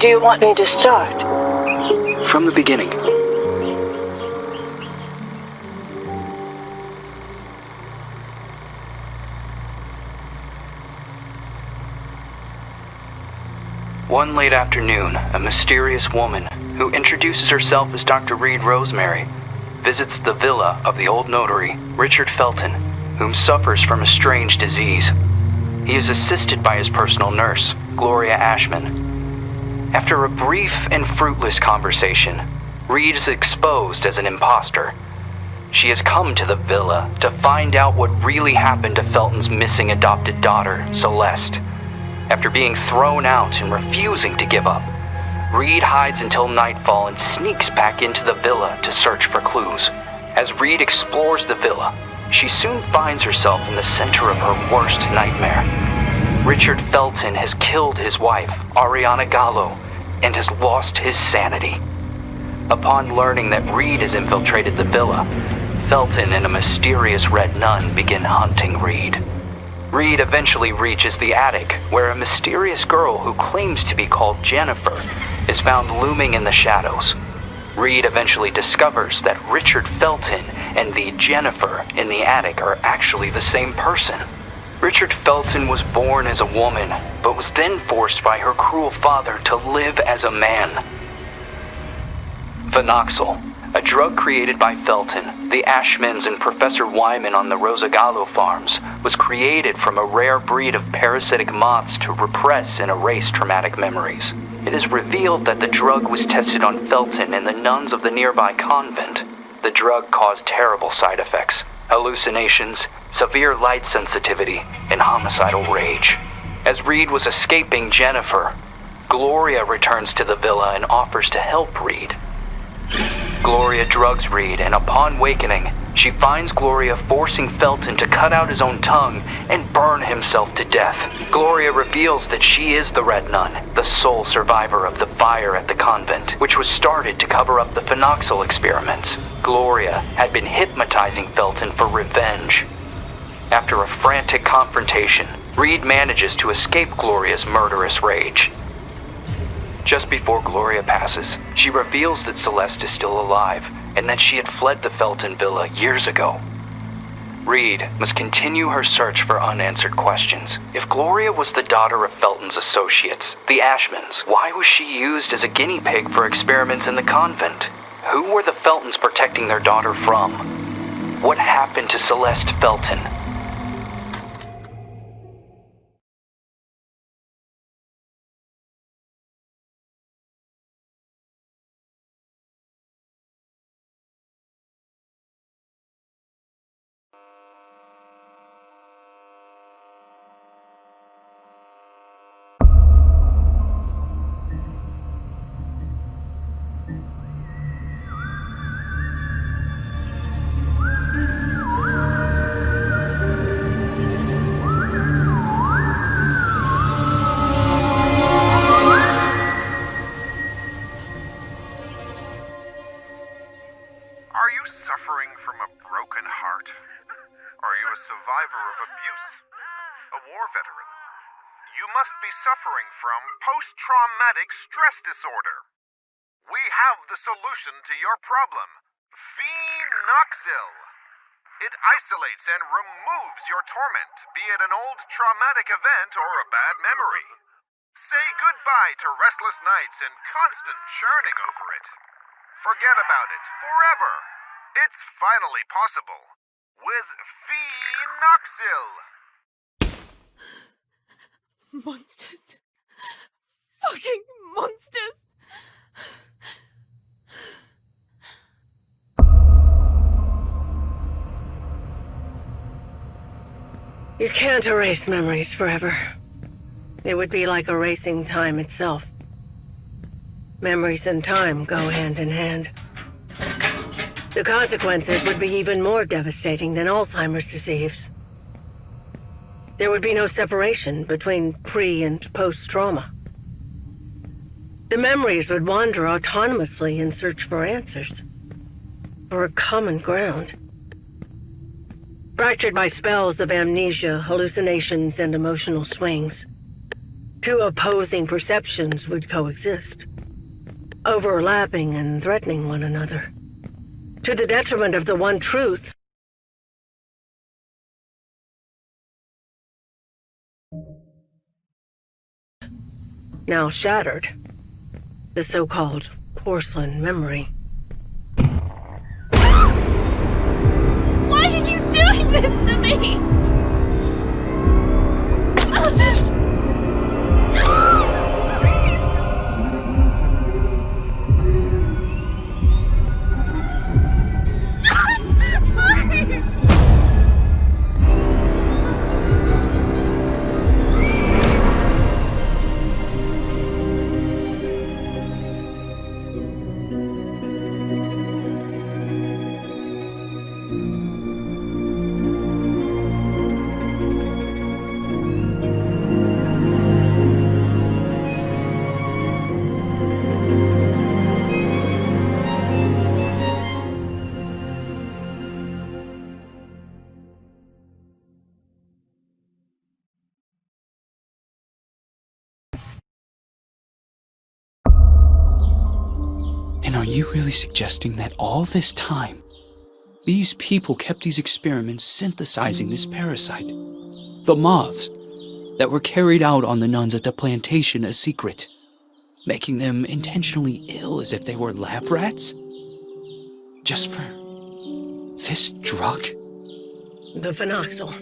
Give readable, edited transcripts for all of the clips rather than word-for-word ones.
do you want me to start? From the beginning. One late afternoon, a mysterious woman, who introduces herself as Dr. Reed Rosemary, visits the villa of the old notary, Richard Felton, whom suffers from a strange disease. He is assisted by his personal nurse, Gloria Ashman. After a brief and fruitless conversation, Reed is exposed as an imposter. She has come to the villa to find out what really happened to Felton's missing adopted daughter, Celeste. After being thrown out and refusing to give up, Reed hides until nightfall and sneaks back into the villa to search for clues. As Reed explores the villa, she soon finds herself in the center of her worst nightmare. Richard Felton has killed his wife, Ariana Gallo, and has lost his sanity. Upon learning that Reed has infiltrated the villa, Felton and a mysterious red nun begin hunting Reed. Reed eventually reaches the attic, where a mysterious girl who claims to be called Jennifer is found looming in the shadows. Reed eventually discovers that Richard Felton and the Jennifer in the attic are actually the same person. Richard Felton was born as a woman, but was then forced by her cruel father to live as a man. Phenoxyl, a drug created by Felton, the Ashmans, and Professor Wyman on the Rosagallo farms, was created from a rare breed of parasitic moths to repress and erase traumatic memories. It is revealed that the drug was tested on Felton and the nuns of the nearby convent. The drug caused terrible side effects: hallucinations, severe light sensitivity, and homicidal rage. As Reed was escaping Jennifer, Gloria returns to the villa and offers to help Reed. Gloria drugs Reed, and upon wakening, she finds Gloria forcing Felton to cut out his own tongue and burn himself to death. Gloria reveals that she is the Red Nun, the sole survivor of the fire at the convent, which was started to cover up the phenoxyl experiments. Gloria had been hypnotizing Felton for revenge. After a frantic confrontation, Reed manages to escape Gloria's murderous rage. Just before Gloria passes, she reveals that Celeste is still alive and that she had fled the Felton villa years ago. Reed must continue her search for unanswered questions. If Gloria was the daughter of Felton's associates, the Ashmans, why was she used as a guinea pig for experiments in the convent? Who were the Feltons protecting their daughter from? What happened to Celeste Felton? Suffering from post-traumatic stress disorder. We have the solution to your problem. Phenoxyl. It isolates and removes your torment, be it an old traumatic event or a bad memory. Say goodbye to restless nights and constant churning over it. Forget about it forever. It's finally possible with Phenoxyl. Monsters. Fucking monsters. You can't erase memories forever. It would be like erasing time itself. Memories and time go hand in hand. The consequences would be even more devastating than Alzheimer's disease. There would be no separation between pre- and post-trauma. The memories would wander autonomously in search for answers, for a common ground. Fractured by spells of amnesia, hallucinations, and emotional swings, Two opposing perceptions would coexist, overlapping and threatening one another, to the detriment of the one truth. Now shattered, the so-called porcelain memory. Why are you doing this to me? And are you really suggesting that all this time, these people kept these experiments synthesizing this parasite? The moths that were carried out on the nuns at the plantation a secret, making them intentionally ill as if they were lab rats? Just for this drug? The phenoxyl,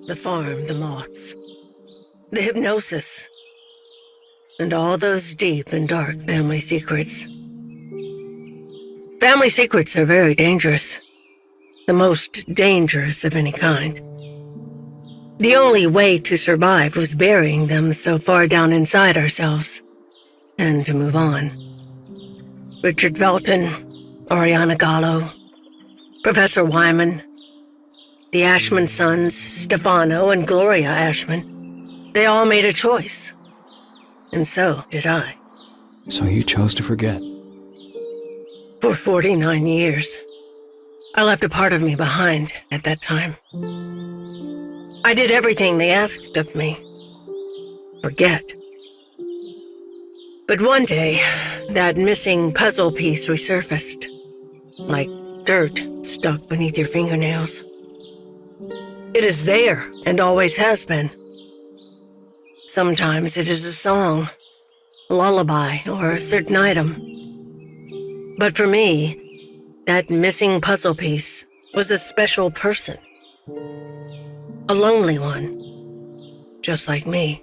the farm, the moths, the hypnosis, and all those deep and dark family secrets. Family secrets are very dangerous. The most dangerous of any kind. The only way to survive was burying them so far down inside ourselves, and to move on. Richard Felton, Oriana Gallo, Professor Wyman, the Ashman sons, Stefano and Gloria Ashman, they all made a choice. And so did I. So you chose to forget? For 49 years. I left a part of me behind at that time. I did everything they asked of me. Forget. But one day, that missing puzzle piece resurfaced, like dirt stuck beneath your fingernails. It is there, and always has been. Sometimes it is a song, a lullaby, or a certain item. But for me, that missing puzzle piece was a special person. A lonely one, just like me.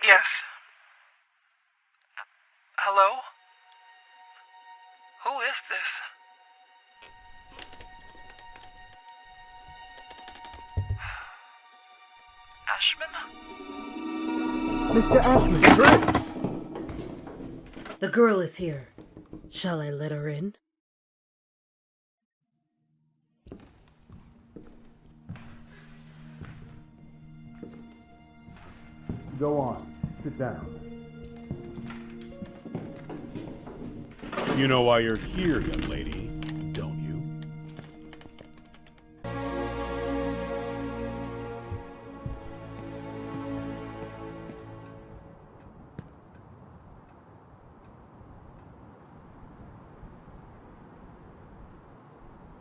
Yes. Hello? Who is this? Ashman? Mr. Ashman! The girl is here. Shall I let her in? Go on. Sit down. You know why you're here, young lady, don't you?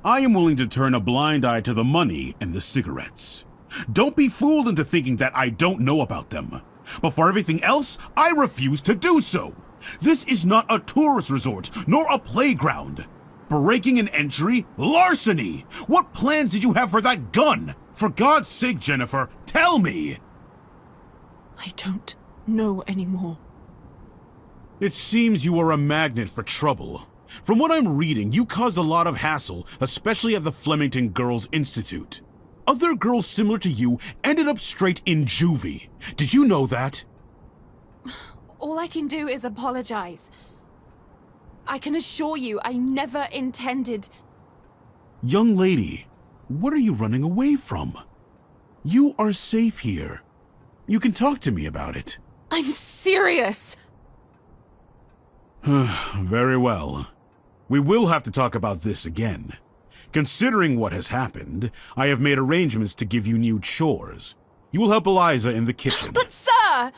I am willing to turn a blind eye to the money and the cigarettes. Don't be fooled into thinking that I don't know about them. But for everything else, I refuse to do so. This is not a tourist resort, nor a playground. Breaking an entry? Larceny! What plans did you have for that gun? For God's sake, Jennifer, tell me! I don't know anymore. It seems you are a magnet for trouble. From what I'm reading, you caused a lot of hassle, especially at the Flemington Girls Institute. Other girls similar to you ended up straight in juvie. Did you know that? All I can do is apologize. I can assure you I never intended... Young lady, what are you running away from? You are safe here. You can talk to me about it. I'm serious! Very well. We will have to talk about this again. Considering what has happened, I have made arrangements to give you new chores. You will help Eliza in the kitchen. But sir!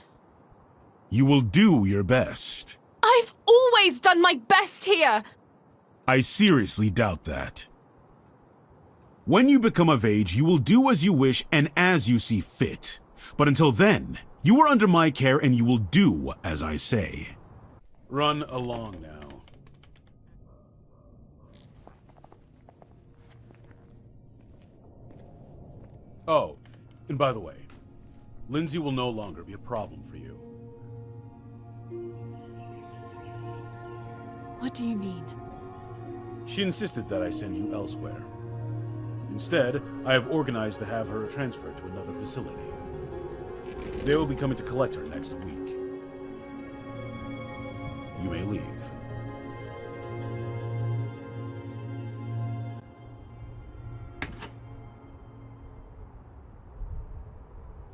You will do your best. I've always done my best here! I seriously doubt that. When you become of age, you will do as you wish and as you see fit. But until then, you are under my care and you will do as I say. Run along now. Oh, and by the way, Lindsay will no longer be a problem for you. What do you mean? She insisted that I send you elsewhere. Instead, I have organized to have her transferred to another facility. They will be coming to collect her next week. You may leave.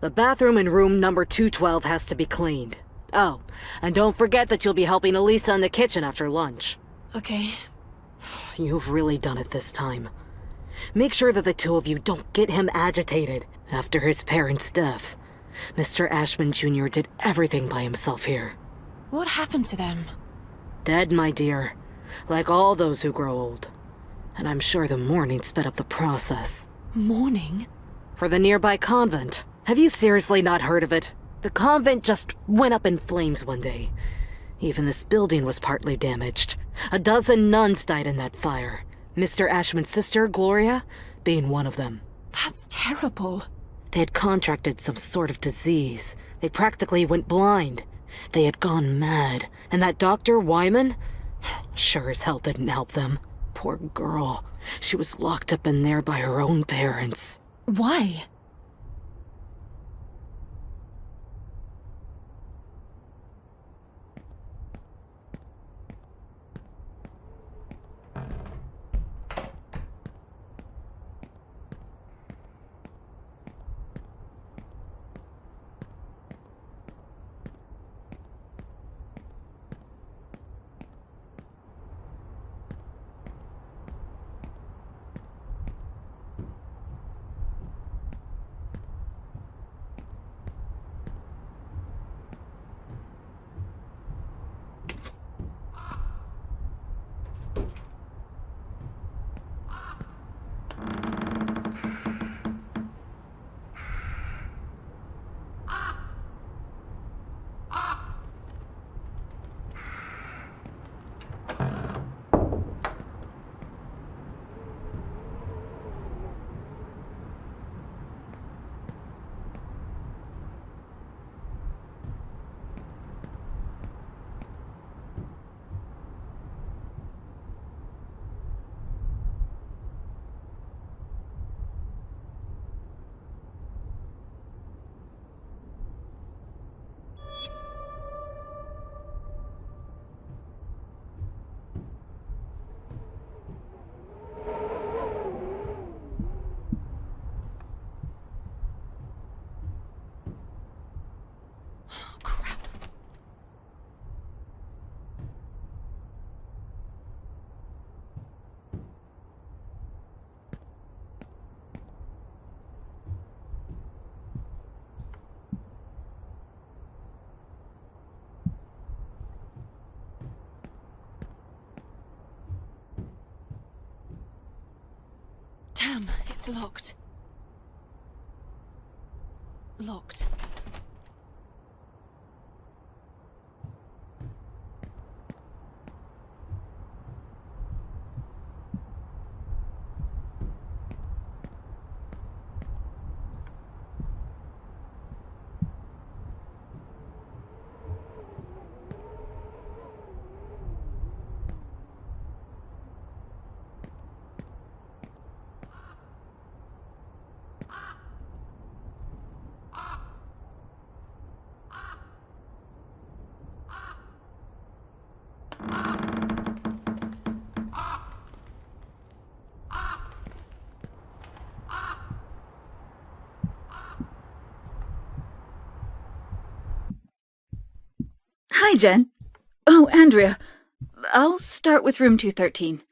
The bathroom in room number 212 has to be cleaned. Oh, and don't forget that you'll be helping Elisa in the kitchen after lunch. Okay. You've really done it this time. Make sure that the two of you don't get him agitated after his parents' death. Mr. Ashman Jr. did everything by himself here. What happened to them? Dead, my dear. Like all those who grow old. And I'm sure the mourning sped up the process. Mourning? For the nearby convent. Have you seriously not heard of it? The convent just went up in flames one day. Even this building was partly damaged. 12 nuns died in that fire. Mr. Ashman's sister, Gloria, being one of them. That's terrible. They had contracted some sort of disease. They practically went blind. They had gone mad. And that Dr. Wyman? Sure as hell didn't help them. Poor girl. She was locked up in there by her own parents. Why? Damn, it's locked. Locked. Hi, Jen. Oh, Andrea. I'll start with room 213.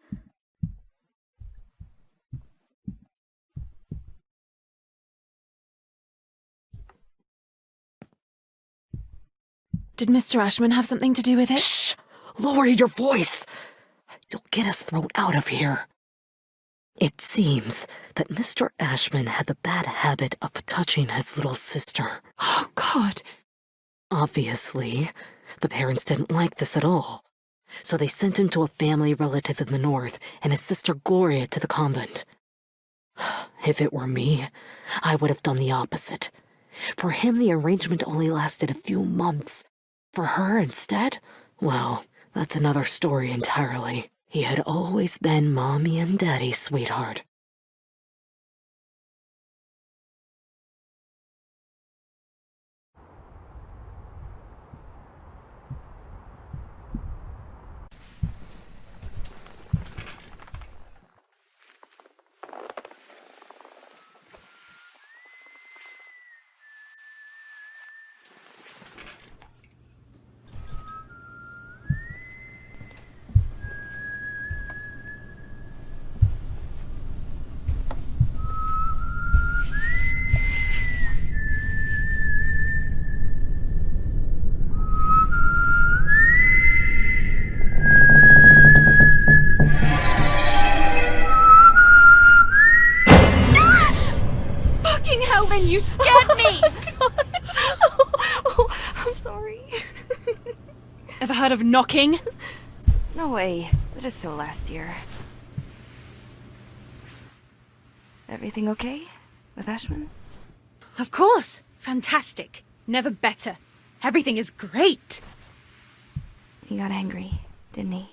Did Mr. Ashman have something to do with it? Shh! Lower your voice! You'll get us thrown out of here. It seems that Mr. Ashman had the bad habit of touching his little sister. Oh, God. Obviously, the parents didn't like this at all. So they sent him to a family relative in the north and his sister Gloria to the convent. If it were me, I would have done the opposite. For him, the arrangement only lasted a few months. For her, instead, well, that's another story entirely. He had always been Mommy and Daddy's sweetheart. Fucking Holman, you scared me! I'm sorry. Ever heard of knocking? No way. That is so last year. Everything okay with Ashman? Of course. Fantastic. Never better. Everything is great. He got angry, didn't he?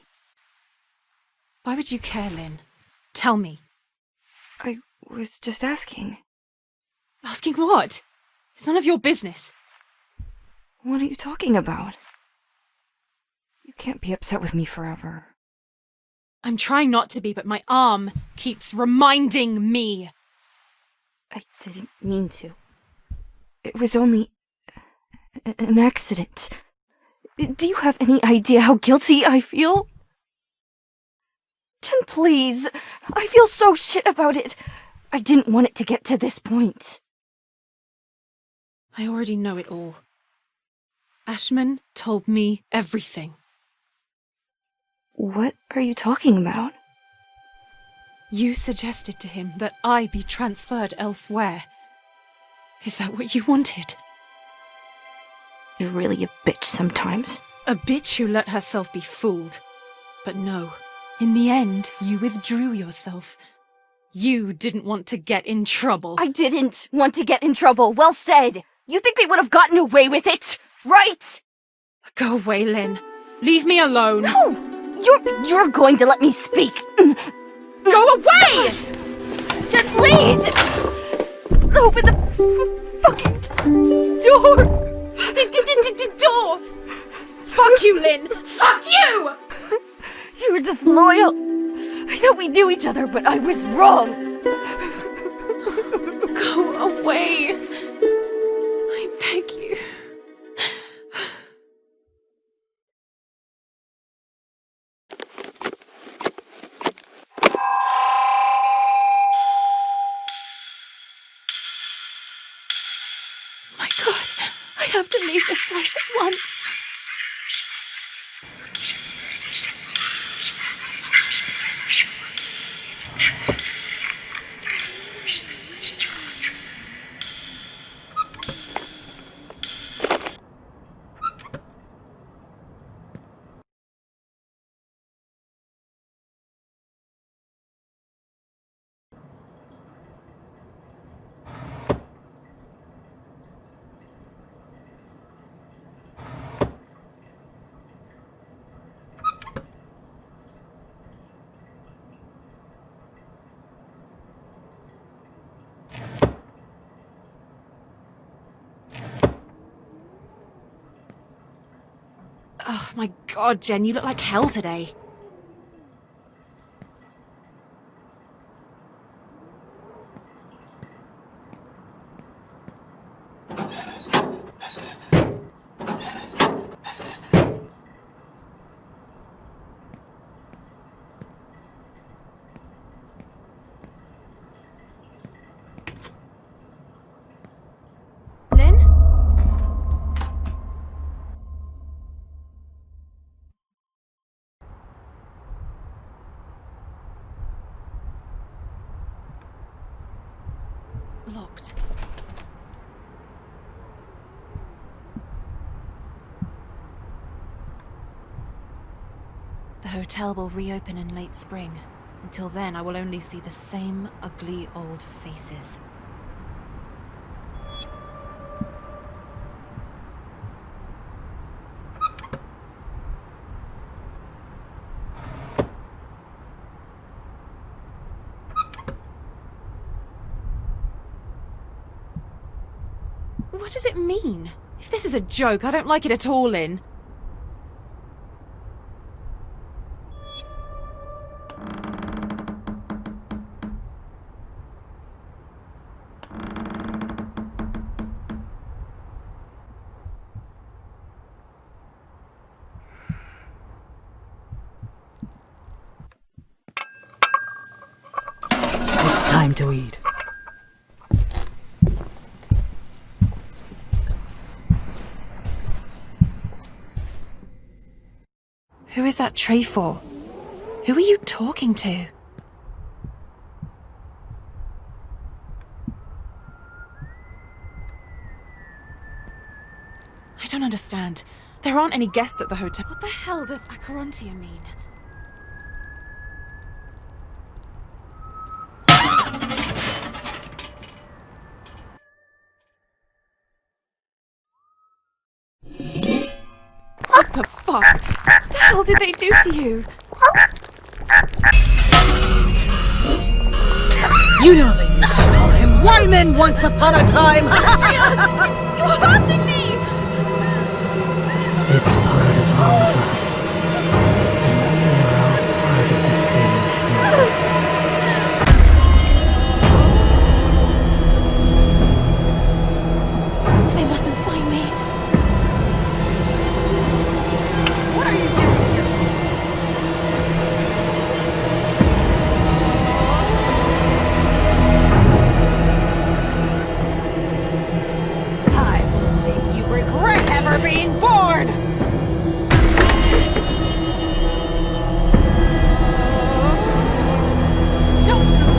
Why would you care, Lynn? Tell me. I was just asking. Asking what? It's none of your business. What are you talking about? You can't be upset with me forever. I'm trying not to be, but my arm keeps reminding me. I didn't mean to. It was only an accident. Do you have any idea how guilty I feel? Jen, please. I feel so shit about it. I didn't want it to get to this point. I already know it all. Ashman told me everything. What are you talking about? You suggested to him that I be transferred elsewhere. Is that what you wanted? You're really a bitch sometimes. A bitch who let herself be fooled. But no, in the end, you withdrew yourself. You didn't want to get in trouble. I didn't want to get in trouble. Well said. You think we would have gotten away with it, right? Go away, Lynn. Leave me alone. No! You're going to let me speak. Go away! Jen, please! Open the fucking door! The door! Fuck you, Lynn! Fuck you! You were just loyal. I thought we knew each other, but I was wrong. Go away. I beg you. My God, I have to leave this place at once. Oh my God, Jen, you look like hell today. Locked. The hotel will reopen in late spring. Until then, I will only see the same ugly old faces. What does it mean? If this is a joke, I don't like it at all, Lynn. It's time to eat. Who is that tray for? Who are you talking to? I don't understand. There aren't any guests at the hotel. What the hell does Acherontia mean? What the fuck? What the hell did they do to you? You know they used to call him Wyman once upon a time! You're hurting me! It's part of all of us. And we are all part of the same thing. They mustn't find me. What are you doing here? I will make you regret ever being born! Don't move!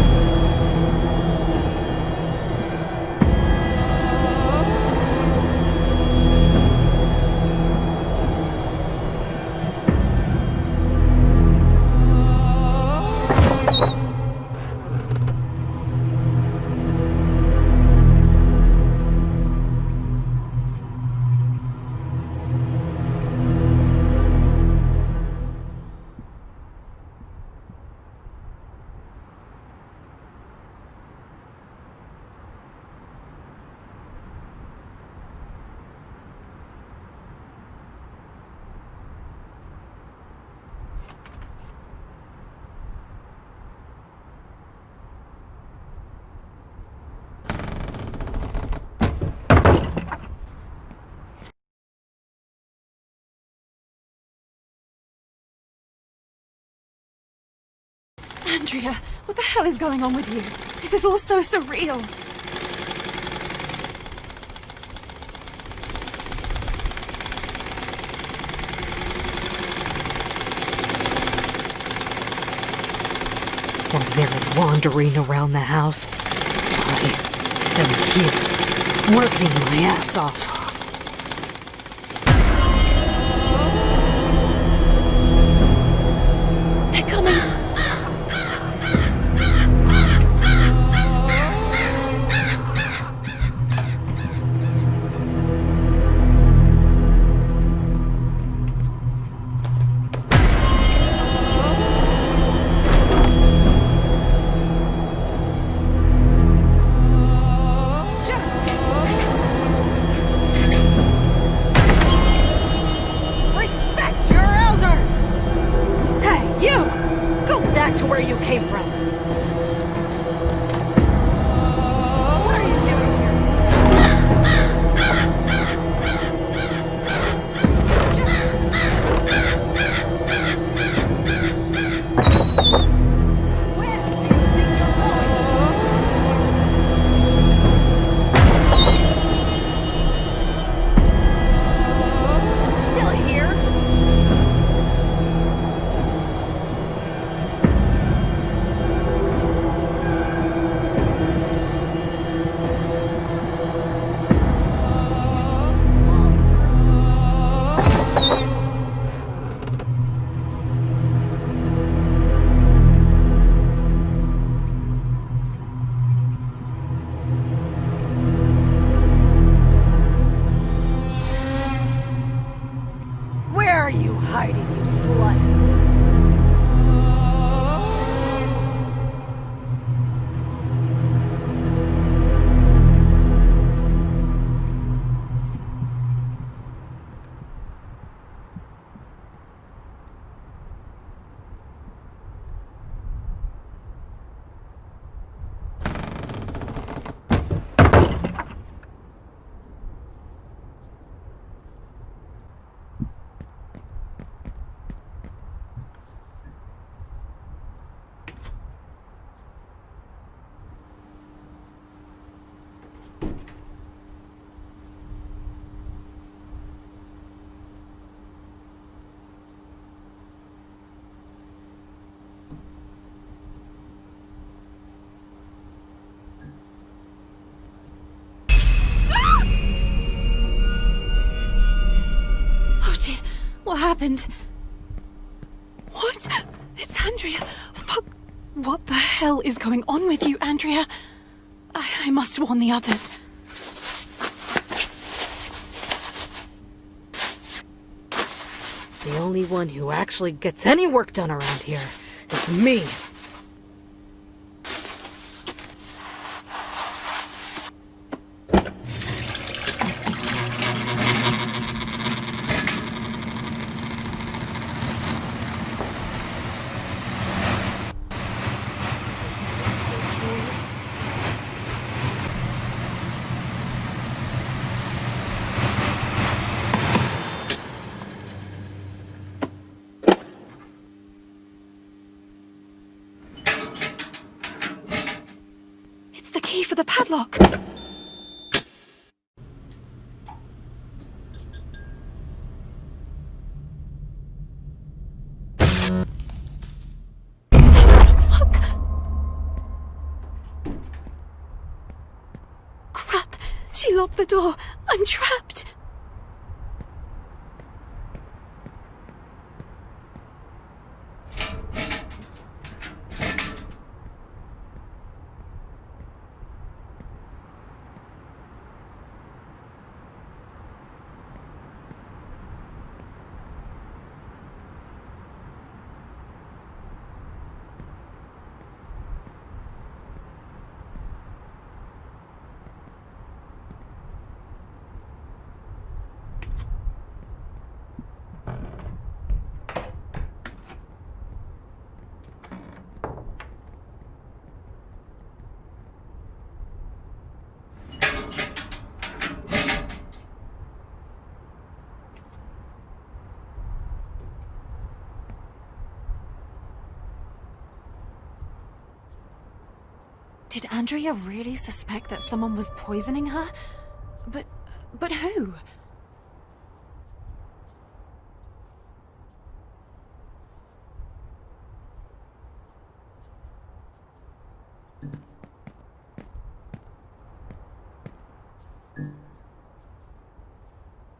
Andrea, what the hell is going on with you? This is all so surreal. While they're wandering around the house, I am here, working my ass off. They're coming. happened? What? It's Andrea. Fuck. What the hell is going on with you, Andrea? I must warn the others. The only one who actually gets any work done around here is me. It's the key for the padlock. Fuck. Crap. She locked the door. I'm trapped. Did Andrea really suspect that someone was poisoning her? But who?